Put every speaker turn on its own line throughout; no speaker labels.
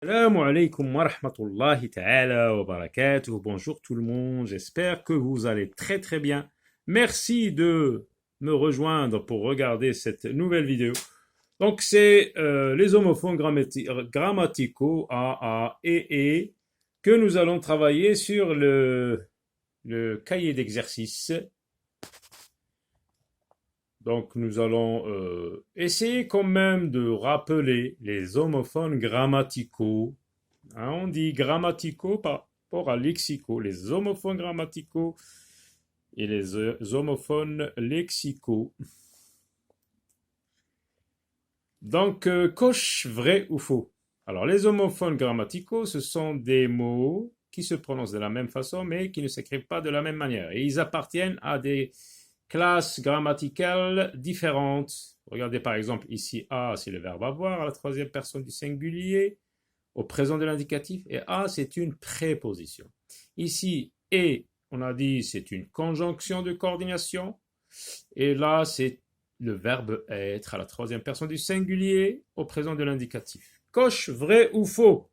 Assalamu alaikum wa rahmatullahi ta'ala wa barakatuh. Bonjour tout le monde, j'espère que vous allez très très bien. Merci de me rejoindre pour regarder cette nouvelle vidéo. Donc c'est les homophones grammaticaux A, et que nous allons travailler sur le cahier d'exercice. Donc nous allons essayer quand même de rappeler les homophones grammaticaux. Hein, on dit grammaticaux par rapport à lexicaux, les homophones grammaticaux et les homophones lexicaux. Donc coche vrai ou faux. Alors les homophones grammaticaux, ce sont des mots qui se prononcent de la même façon mais qui ne s'écrivent pas de la même manière. Et ils appartiennent à des classes grammaticales différentes. Regardez par exemple ici A, c'est le verbe avoir à la troisième personne du singulier, au présent de l'indicatif, et A, c'est une préposition. Ici, et, on a dit, c'est une conjonction de coordination, et là, c'est le verbe être à la troisième personne du singulier, au présent de l'indicatif. Coche, vrai ou faux?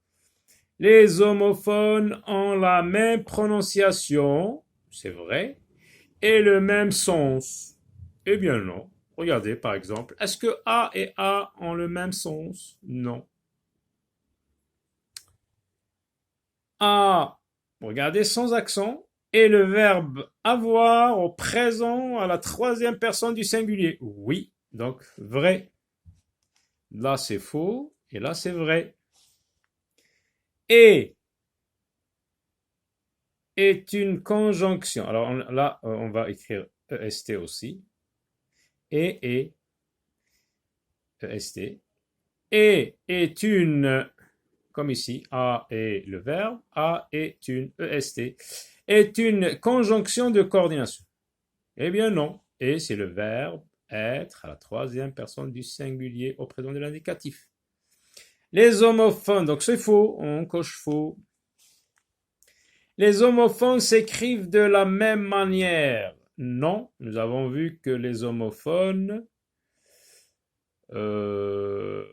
Les homophones ont la même prononciation, c'est vrai, et le même sens. Eh bien non. Regardez par exemple, est-ce que A et A ont le même sens? Non. A, regardez sans accent, et le verbe avoir au présent à la troisième personne du singulier. Oui, donc vrai. Là c'est faux, et là c'est vrai. Et est une conjonction. Alors là, on va écrire EST aussi. Et EST. Et est une, comme ici, A est le verbe, A est une EST, est une conjonction de coordination. Eh bien non. Et c'est le verbe être à la troisième personne du singulier au présent de l'indicatif. Les homophones, donc c'est faux, on coche faux. Les homophones s'écrivent de la même manière. Non, nous avons vu que les homophones non,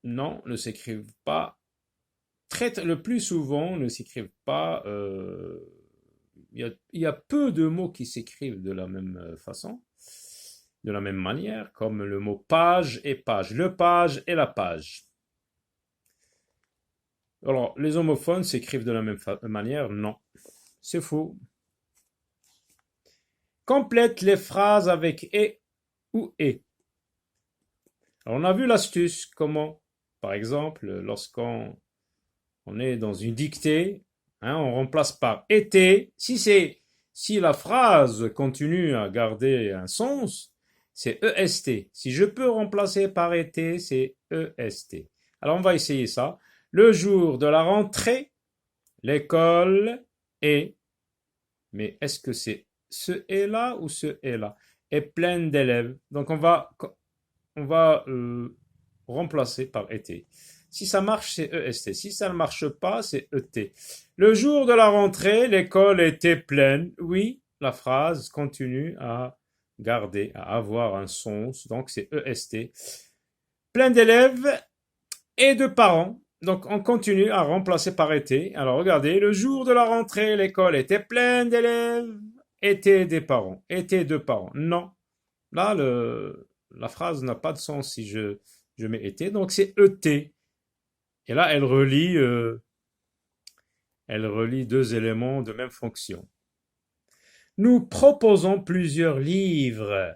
ne s'écrivent pas. Le plus souvent, ne s'écrivent pas. Il y a peu de mots qui s'écrivent de la même façon, de la même manière, comme le mot page et page. Le page et la page. Alors, les homophones s'écrivent de la même manière? Non, c'est faux. Complète les phrases avec et ou et. Alors, on a vu l'astuce, comment, par exemple, lorsqu'on est dans une dictée, hein, on remplace par été. Si la phrase continue à garder un sens, c'est EST. Si je peux remplacer par été, c'est EST. Alors on va essayer ça. Le jour de la rentrée, l'école est, mais est-ce que c'est ce est là ou ce est là, est pleine d'élèves. Donc on va remplacer par été. Si ça marche, c'est EST. Si ça ne marche pas, c'est ET. Le jour de la rentrée, l'école était pleine. Oui, la phrase continue à garder, à avoir un sens. Donc c'est EST. Plein d'élèves et de parents. Donc on continue à remplacer par été. Alors regardez, le jour de la rentrée, l'école était pleine d'élèves, était des parents, était de parents. Non. Là, la phrase n'a pas de sens si je mets été. Donc c'est ET. Et là, elle relie deux éléments de même fonction. Nous proposons plusieurs livres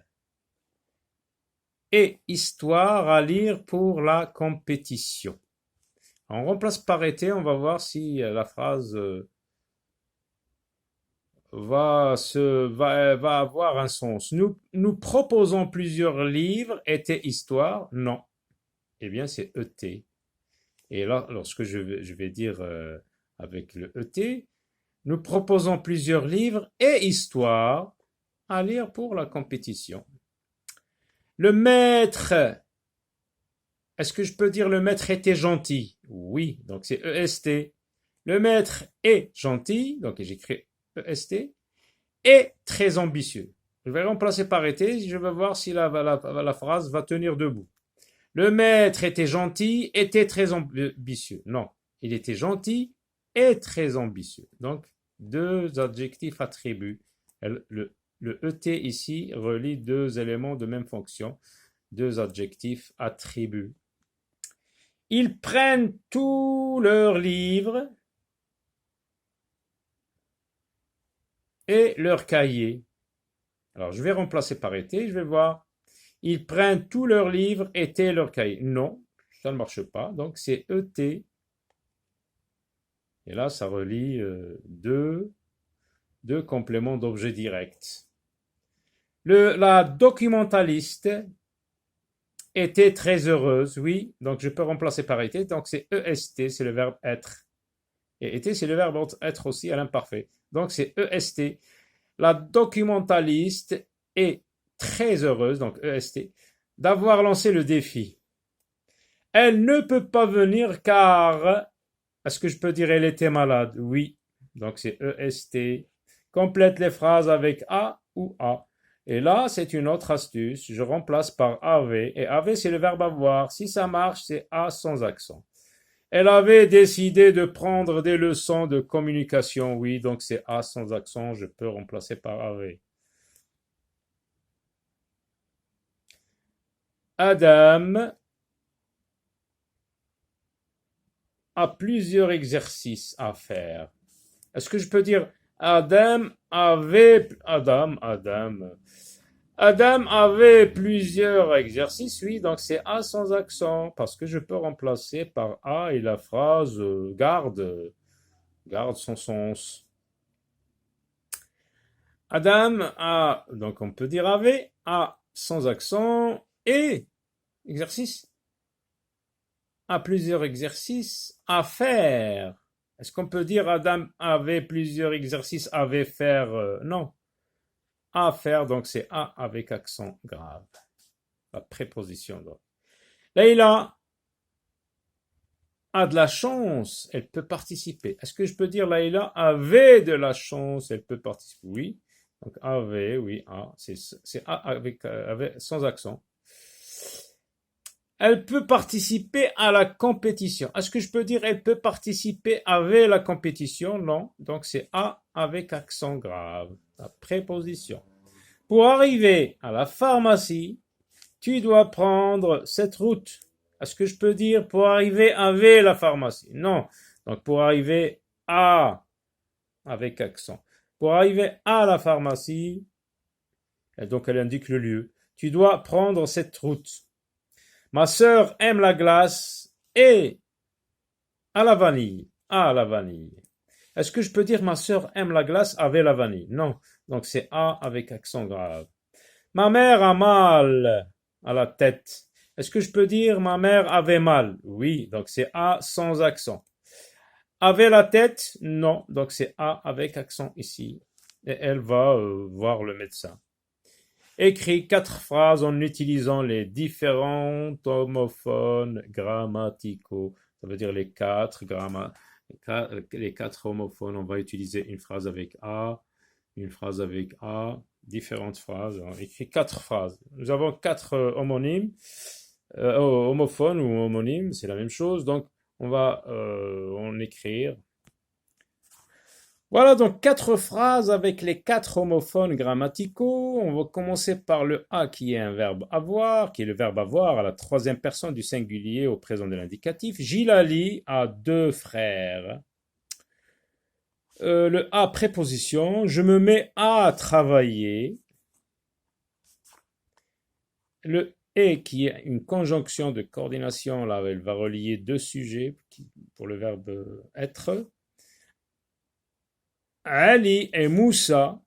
et histoires à lire pour la compétition. On remplace par été, on va voir si la phrase va avoir un sens. Nous proposons plusieurs livres, été, histoire. Non. Eh bien, c'est ET. Et là, lorsque je vais dire avec le ET, nous proposons plusieurs livres et histoires à lire pour la compétition. Le maître, est-ce que je peux dire le maître était gentil? Oui, donc c'est EST. Le maître est gentil, donc j'écris EST, et très ambitieux. Je vais remplacer par été, je vais voir si la phrase va tenir debout. Le maître était gentil, était très ambitieux. Non, il était gentil et très ambitieux. Donc, deux adjectifs attributs. Le ET ici relie deux éléments de même fonction, deux adjectifs attributs. Ils prennent tous leurs livres et leurs cahiers. Alors, je vais remplacer par été, je vais voir. Ils prennent tous leurs livres, étaient leurs cahiers. Non, ça ne marche pas. Donc, c'est ET. Et là, ça relie deux compléments d'objet direct. La documentaliste était très heureuse, oui. Donc, je peux remplacer par été. Donc, c'est EST, c'est le verbe être. Et été, c'est le verbe être aussi à l'imparfait. Donc, c'est EST. La documentaliste est très heureuse, donc EST, d'avoir lancé le défi. Elle ne peut pas venir car, est-ce que je peux dire elle était malade? Oui, donc c'est EST. Complète les phrases avec A ou A. Et là, c'est une autre astuce. Je remplace par avait. Et avait, c'est le verbe avoir. Si ça marche, c'est A sans accent. Elle avait décidé de prendre des leçons de communication. Oui, donc c'est A sans accent. Je peux remplacer par avait. Adam a plusieurs exercices à faire. Est-ce que je peux dire Adam avait plusieurs exercices? Oui, donc c'est A sans accent parce que je peux remplacer par A et la phrase garde son sens. Adam a, donc on peut dire avait, A sans accent et exercice a plusieurs exercices à faire. Est-ce qu'on peut dire Adam avait plusieurs exercices, avait faire? Non. À faire, donc c'est A avec accent grave. La préposition. Donc. Leïla a de la chance, elle peut participer. Est-ce que je peux dire Leïla avait de la chance, elle peut participer? Oui. Donc avait, oui, A, c'est A avec, sans accent. Elle peut participer à la compétition. Est-ce que je peux dire elle peut participer avec la compétition? Non. Donc c'est A avec accent grave. La préposition. Pour arriver à la pharmacie, tu dois prendre cette route. Est-ce que je peux dire pour arriver avec la pharmacie? Non. Donc pour arriver à avec accent. Pour arriver à la pharmacie, et donc elle indique le lieu. Tu dois prendre cette route. Ma sœur aime la glace et à la vanille. À la vanille. Est-ce que je peux dire ma sœur aime la glace avec la vanille? Non. Donc c'est A avec accent grave. Ma mère a mal à la tête. Est-ce que je peux dire ma mère avait mal? Oui. Donc c'est A sans accent. Avait la tête? Non. Donc c'est A avec accent ici. Et elle va voir le médecin. Écris 4 phrases en utilisant les différents homophones grammaticaux. Ça veut dire les quatre homophones. On va utiliser une phrase avec A, une phrase avec A, différentes phrases. On écrit 4 phrases. Nous avons 4 homonymes, homophones ou homonymes, c'est la même chose. Donc, on va en écrire. Voilà donc 4 phrases avec les 4 homophones grammaticaux. On va commencer par le A qui est un verbe avoir, qui est le verbe avoir à la troisième personne du singulier au présent de l'indicatif. Gilali a 2 frères. Le A préposition, je me mets à travailler. Le et qui est une conjonction de coordination, là elle va relier 2 sujets pour le verbe être. Ali et Moussa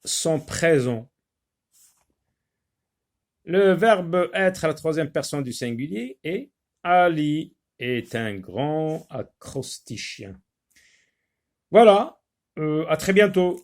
sont présents. Le verbe être à la troisième personne du singulier est Ali est un grand acrostichien. Voilà, à très bientôt.